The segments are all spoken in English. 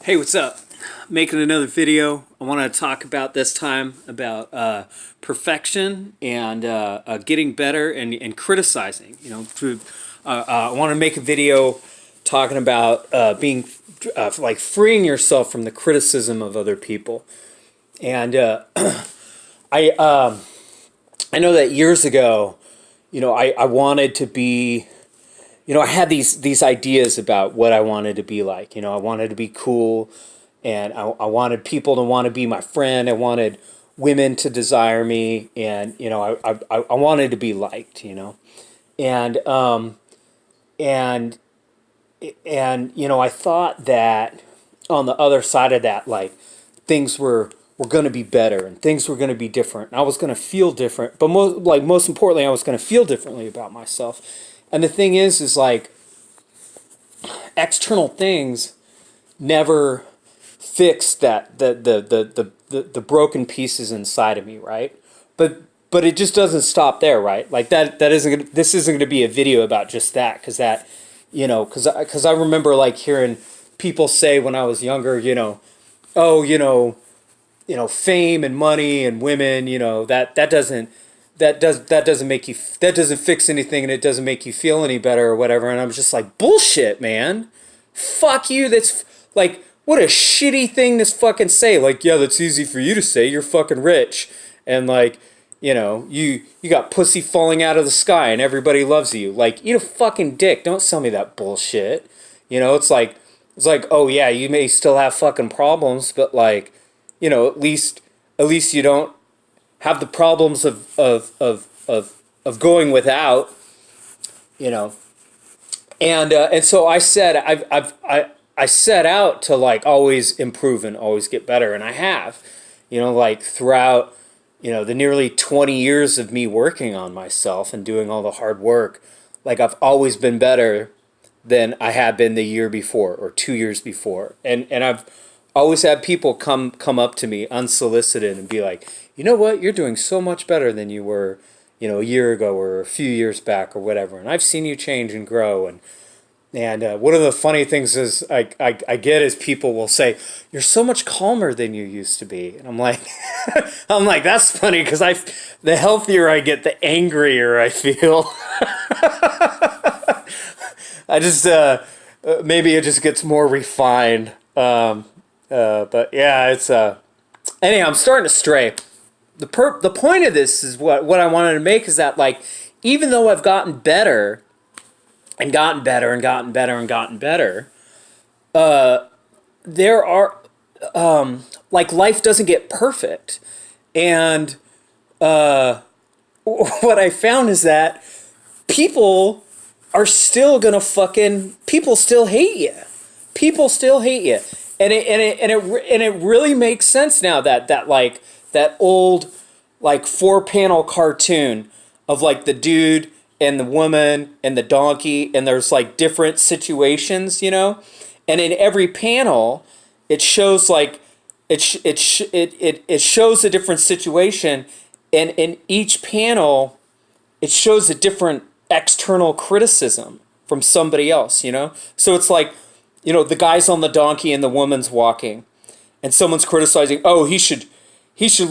Hey, what's up? Making another video. I want to talk about this time about perfection and getting better and criticizing. I want to make a video talking about being like freeing yourself from the criticism of other people. And I know that years ago, I wanted to be. I had these ideas about what I wanted to be like. I wanted to be cool, and I wanted people to want to be my friend. I wanted women to desire me, and I wanted to be liked. And and I thought that on the other side of that, like things were going to be better and things were going to be different. And I was going to feel different, but most importantly, I was going to feel differently about myself. And the thing is like external things never fix the broken pieces inside of me, right? But it just doesn't stop there, right? Like this isn't going to be a video about just that, because I remember like hearing people say when I was younger, fame and money and women, that doesn't fix anything, and it doesn't make you feel any better or whatever. And I'm just like, bullshit, man. Fuck you. That's like, what a shitty thing to fucking say. Like, yeah, that's easy for you to say. You're fucking rich, and like, you got pussy falling out of the sky and everybody loves you. Like, eat a fucking dick. Don't sell me that bullshit. It's like, oh yeah, you may still have fucking problems, but like, at least you don't have the problems of going without, and so I said I set out to like always improve and always get better, and I have, like throughout, the nearly 20 years of me working on myself and doing all the hard work, like I've always been better than I had been the year before or 2 years before, and I've always had people come up to me unsolicited and be like, you know what, you're doing so much better than you were, a year ago or a few years back or whatever. And I've seen you change and grow. And one of the funny things is I get is people will say, you're so much calmer than you used to be. And I'm like, that's funny, because the healthier I get, the angrier I feel. I just, maybe it just gets more refined. But yeah, it's anyhow, I'm starting to stray. The point of this is what I wanted to make is that, like, even though I've gotten better and gotten better and gotten better and gotten better, there are like, life doesn't get perfect. And what I found is that people are still gonna people still hate you. People still hate you. And it really makes sense now that like that old like 4-panel cartoon of like the dude and the woman and the donkey, and there's like different situations, and in every panel it shows like it shows a different situation, and in each panel it shows a different external criticism from somebody else, so it's like, the guy's on the donkey and the woman's walking, and someone's criticizing, oh, he should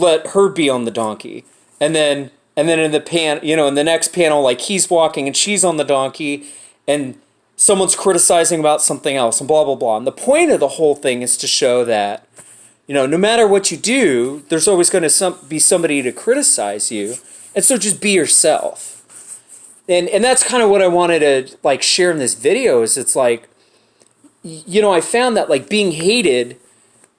let her be on the donkey. And then in the in the next panel, like, he's walking and she's on the donkey, and someone's criticizing about something else, and blah, blah, blah. And the point of the whole thing is to show that, no matter what you do, there's always going to be somebody to criticize you. And so just be yourself. And that's kind of what I wanted to like share in this video, is it's like, I found that like being hated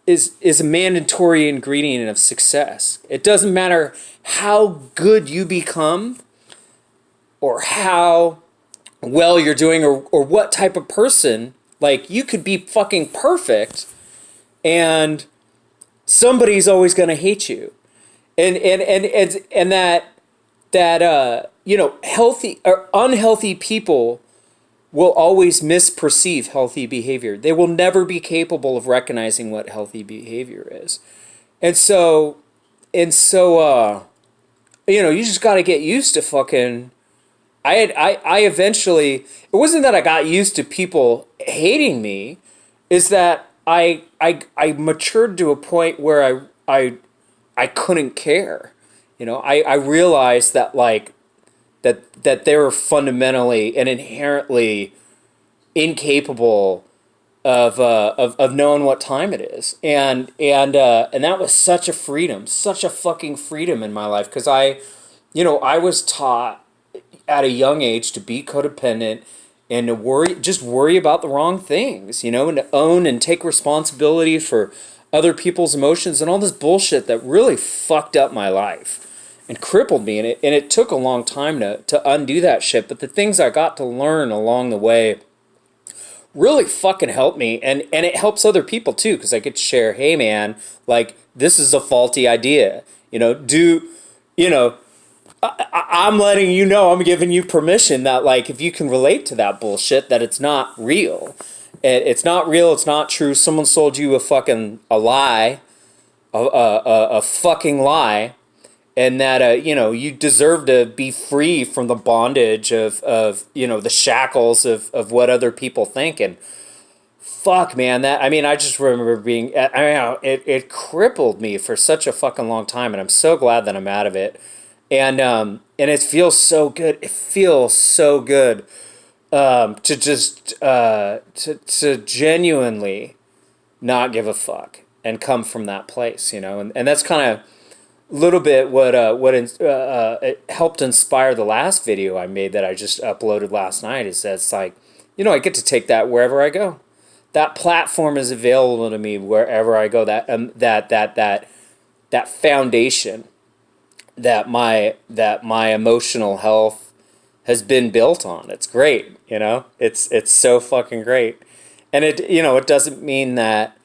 is a mandatory ingredient of success. It doesn't matter how good you become or how well you're doing or what type of person. Like, you could be fucking perfect and somebody's always going to hate you. And that healthy or unhealthy people will always misperceive healthy behavior. They will never be capable of recognizing what healthy behavior is. And so, you just got to get used to fucking, I eventually, it wasn't that I got used to people hating me, is that I matured to a point where I couldn't care. I realized that like that they were fundamentally and inherently incapable of knowing what time it is, and that was such a freedom, such a fucking freedom in my life, because I was taught at a young age to be codependent and to worry about the wrong things, and to own and take responsibility for other people's emotions and all this bullshit that really fucked up my life and crippled me. And it took a long time to undo that shit. But the things I got to learn along the way really fucking helped me. And it helps other people too, because I get to share, hey man, like this is a faulty idea. You know, I'm letting you know, I'm giving you permission that like if you can relate to that bullshit, that it's not real. It's not real, it's not true. Someone sold you a lie, a fucking lie, and that you deserve to be free from the bondage of the shackles of what other people think. And fuck man, I just remember being, it crippled me for such a fucking long time, and I'm so glad that I'm out of it. And it feels so good. It feels so good to just to genuinely not give a fuck and come from that place, and that's kind of a little bit what it helped inspire the last video I made that I just uploaded last night. Is that it's like, I get to take that wherever I go. That platform is available to me wherever I go. That foundation that my emotional health has been built on. It's great, It's so fucking great. And it doesn't mean that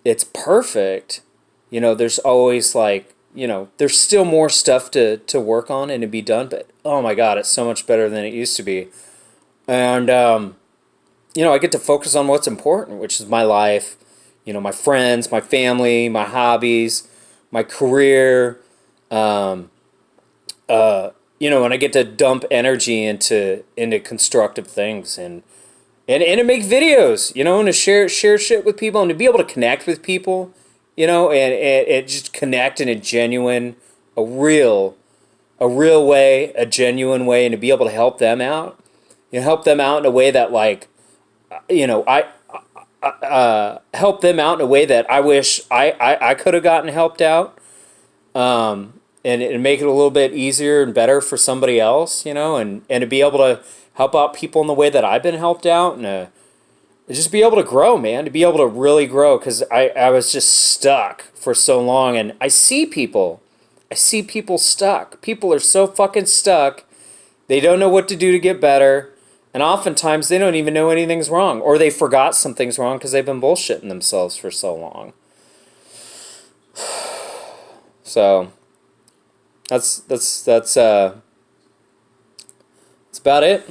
it's perfect. There's always like, there's still more stuff to work on and to be done, but oh my God, it's so much better than it used to be. And I get to focus on what's important, which is my life, my friends, my family, my hobbies, my career, and I get to dump energy into constructive things and to make videos, and to share shit with people and to be able to connect with people, and just connect in a genuine, a real way, a genuine way, and to be able to help them out, help them out in a way that like, help them out in a way that I wish I could have gotten helped out. And make it a little bit easier and better for somebody else, and to be able to help out people in the way that I've been helped out, and to just be able to grow, man, to be able to really grow, because I was just stuck for so long. And I see people stuck. People are so fucking stuck. They don't know what to do to get better. And oftentimes they don't even know anything's wrong, or they forgot something's wrong because they've been bullshitting themselves for so long. So that's about it.